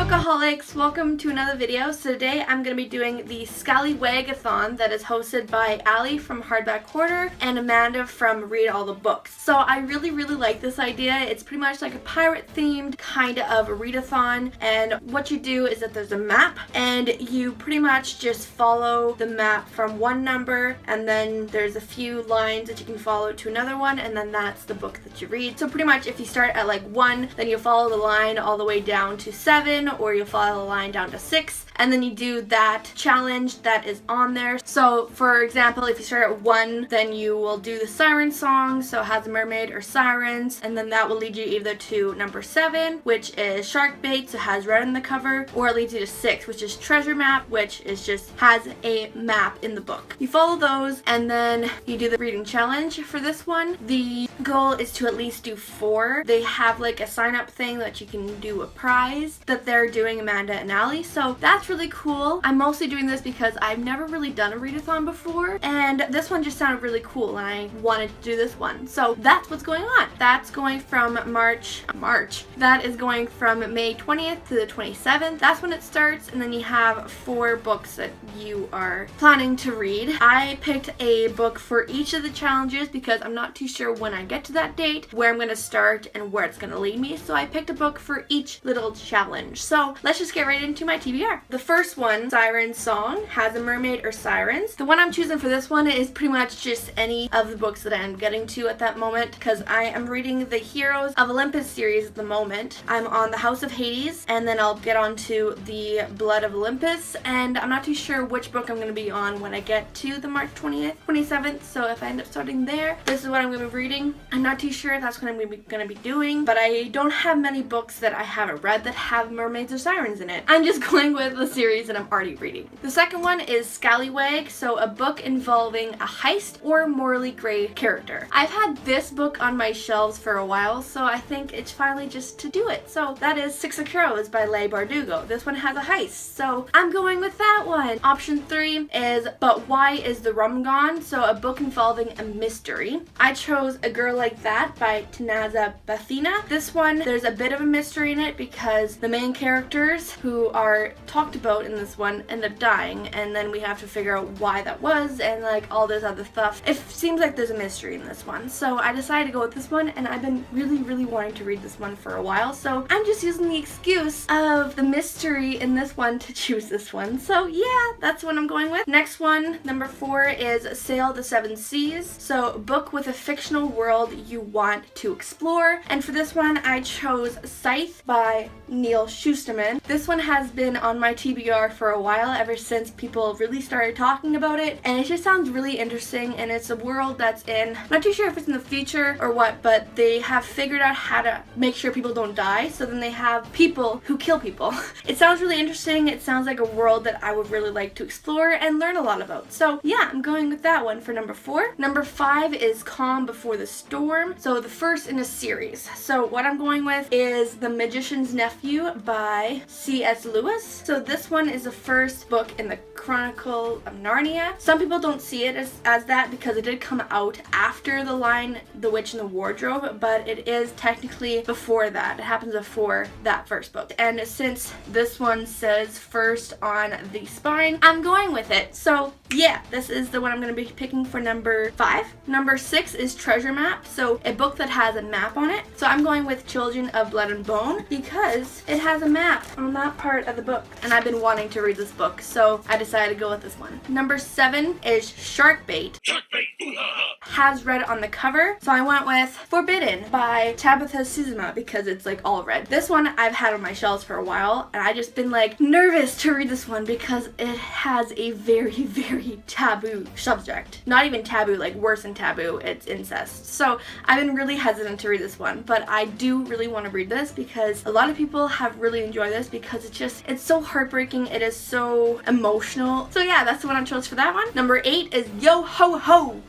bookaholics, welcome to another video. So today I'm going to be doing the Scallywagathon that is hosted by Allie from Hardback Hoarder and Amanda from Read-a-thon. So I really like this idea. It's pretty much like a pirate themed kind of a readathon, and what you do is that there's a map and you pretty much just follow the map from one number, and then there's a few lines that you can follow to another one, and then that's the book that you read. So pretty much if you start at like 1, then you follow the line all the way down to 7, or you'll follow the line down to 6, and then you do that challenge that is on there. So for example, if you start at 1, then you will do the siren song, so has a mermaid or sirens, and then that will lead you either to number 7, which is shark bait, so has red on the cover, or it leads you to 6, which is treasure map, which is just has a map in the book. You follow those, and then you do the reading challenge for this one. The goal is to at least do 4. They have like a sign up thing that you can do a prize that they're doing, Amanda and Allie, so that's really cool. I'm mostly doing this because I've never really done a readathon before, and this one just sounded really cool and I wanted to do this one. So that's what's going on. That's going from March. That is going from May 20th to the 27th. That's when it starts, and then you have 4 books that you are planning to read. I picked a book for each of the challenges because I'm not too sure when I get to that date where I'm going to start and where it's going to lead me, so I picked a book for each little challenge. So let's just get right into my TBR. The first one, Siren Song, has a mermaid or sirens. The one I'm choosing for this one is pretty much just any of the books that I'm getting to at that moment, because I am reading the Heroes of Olympus series at the moment. I'm on the House of Hades, and then I'll get on to the Blood of Olympus, and I'm not too sure which book I'm going to be on when I get to the March 20th, 27th, so if I end up starting there, this is what I'm going to be reading. I'm not too sure if that's what I'm going to be doing, but I don't have many books that I haven't read that have mermaids or sirens in it. I'm just going with the series that I'm already reading. The second one is Scallywag, so a book involving a heist or morally gray character. I've had this book on my shelves for a while, so I think it's finally just to do it. So that is Six of Crows by Leigh Bardugo. This one has a heist, so I'm going with that one. Option 3 is But Why Is the Rum Gone? So a book involving a mystery. I chose A Girl Like That by Tanaza Bathina. This one, there's a bit of a mystery in it because the main characters who are talked about in this one end up dying, and then we have to figure out why that was and like all this other stuff. It seems like there's a mystery in this one, so I decided to go with this one, and I've been really wanting to read this one for a while, so I'm just using the excuse of the mystery in this one to choose this one. So yeah, that's what I'm going with. Next one, number 4, is Sail the Seven Seas, so a book with a fictional world you want to explore, and for this one I chose Scythe by Neil Shusterman. This one has been on my TBR for a while, ever since people really started talking about it, and it just sounds really interesting, and it's a world that's in, I'm not too sure if it's in the future or what, but they have figured out how to make sure people don't die, so then they have people who kill people. It sounds really interesting. It sounds like a world that I would really like to explore and learn a lot about. So yeah, I'm going with that one for number 4. Number 5 is Calm Before the Storm, so the first in a series. So what I'm going with is The Magician's Nephew by C.S. Lewis. So this one is the first book in the Chronicle of Narnia. Some people don't see it as that because it did come out after the line The Witch in the Wardrobe, but it is technically before that. It happens before that first book. And since this one says first on the spine, I'm going with it. So yeah, this is the one I'm going to be picking for number 5. Number 6 is Treasure Map, so a book that has a map on it. So I'm going with Children of Blood and Bone because it has a map on that part of the book, and I've been wanting to read this book, so I decided to go with this one. Number 7 is Shark Bait. Has red on the cover, so I went with Forbidden by Tabitha Suzuma because it's like all red. This one I've had on my shelves for a while, and I just been like nervous to read this one because it has a very taboo subject. Not even taboo, like worse than taboo, it's incest. So I've been really hesitant to read this one, but I do really want to read this because a lot of people have really enjoyed this because it's so heartbreaking, it is so emotional. So yeah, that's the one I chose for that one. Number 8 is Yo Ho Ho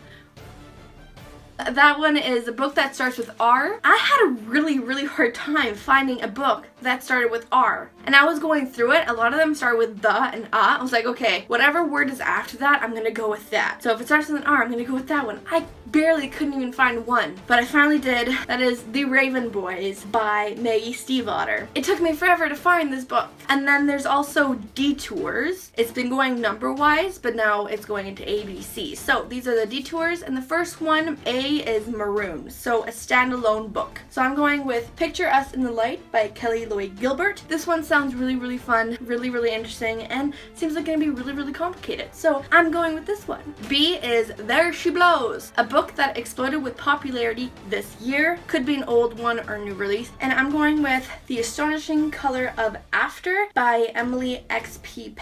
That one is a book that starts with R. I had a really hard time finding a book that started with R. And I was going through it. A lot of them start with the and I was like, okay, whatever word is after that, I'm gonna go with that. So if it starts with an R, I'm gonna go with that one. I barely couldn't even find one, but I finally did. That is The Raven Boys by Maggie Stiefvater. It took me forever to find this book. And then there's also Detours. It's been going number-wise, but now it's going into ABC. So these are the Detours, and the first one, A, is Maroon, so a standalone book. So I'm going with Picture Us in the Light by Kelly Lloyd Gilbert. This one sounds really fun, really interesting, and seems like gonna be really complicated. So I'm going with this one. B is There She Blows, a book that exploded with popularity this year. Could be an old one or new release. And I'm going with The Astonishing Color of After by Emily XR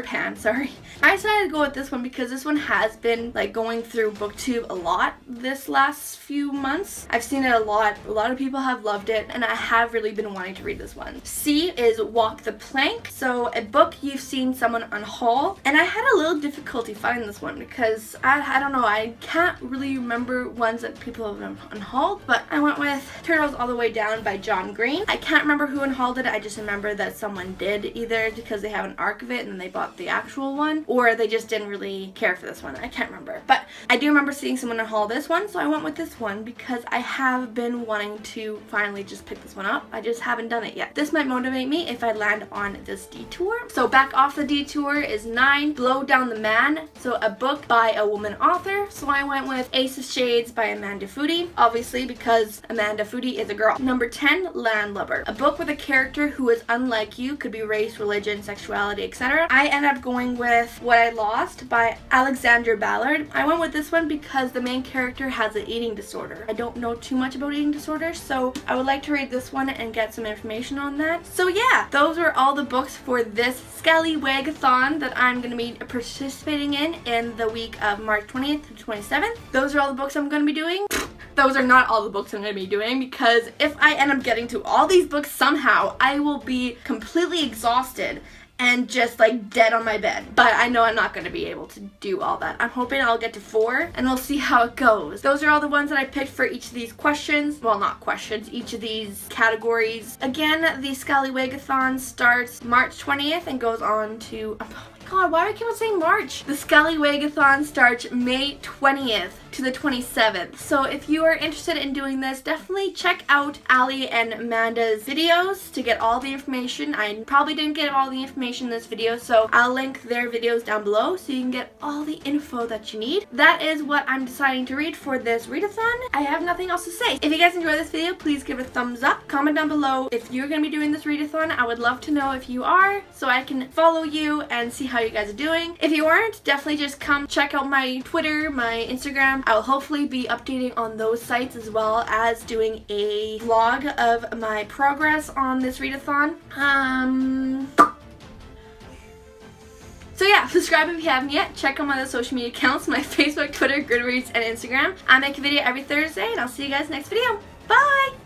Pan, sorry. I decided to go with this one because this one has been like going through BookTube a lot this last few months. I've seen it a lot of people have loved it, and I have really been wanting to read this one. C is Walk the Plank, so a book you've seen someone unhaul, and I had a little difficulty finding this one because I don't know, I can't really remember ones that people have unhauled, but I went with Turtles All the Way Down by John Green. I can't remember who unhauled it, I just remember that someone did, either because they have an arc of it and they bought the actual one, or they just didn't really care for this one. I can't remember, but I do remember seeing someone unhaul this one, so I went with this one because I have been wanting to finally just pick this one up. I just haven't done it yet. This might motivate me if I land on this Detour. So back off the Detour is 9, Blow Down the Man, so a book by a woman author. So I went with Ace of Shades by Amanda Foody, obviously because Amanda Foody is a girl. Number 10, Landlubber, a book with a character who is unlike you, could be race, religion, sexuality, etc. I ended up going with What I Lost by Alexandra Ballard. I went with this one because the main character has an eating disorder. I don't know too much about eating disorders, so I would like to read this one and get some information on that. So yeah, those are all the books for this Scallywagathon that I'm going to be participating in the week of March 20th to 27th. Those are all the books I'm going to be doing. Those are not all the books I'm going to be doing, because if I end up getting to all these books somehow, I will be completely exhausted and just like dead on my bed. But I know I'm not going to be able to do all that. I'm hoping I'll get to 4 and we'll see how it goes. Those are all the ones that I picked for each of these questions. Well, not questions, each of these categories. Again, the Scallywagathon starts March 20th and goes on to, oh my god, why do I keep on saying March? The Scallywagathon starts May 20th to the 27th. So if you are interested in doing this, definitely check out Ali and Amanda's videos to get all the information. I probably didn't get all the information in this video, so I'll link their videos down below so you can get all the info that you need. That is what I'm deciding to read for this readathon. I have nothing else to say. If you guys enjoyed this video, please give it a thumbs up. Comment down below if you're going to be doing this readathon. I would love to know if you are, so I can follow you and see how you guys are doing. If you aren't, definitely just come check out my Twitter, my Instagram. I will hopefully be updating on those sites, as well as doing a vlog of my progress on this readathon. So yeah, subscribe if you haven't yet. Check out my other social media accounts, my Facebook, Twitter, Goodreads, and Instagram. I make a video every Thursday, and I'll see you guys next video. Bye!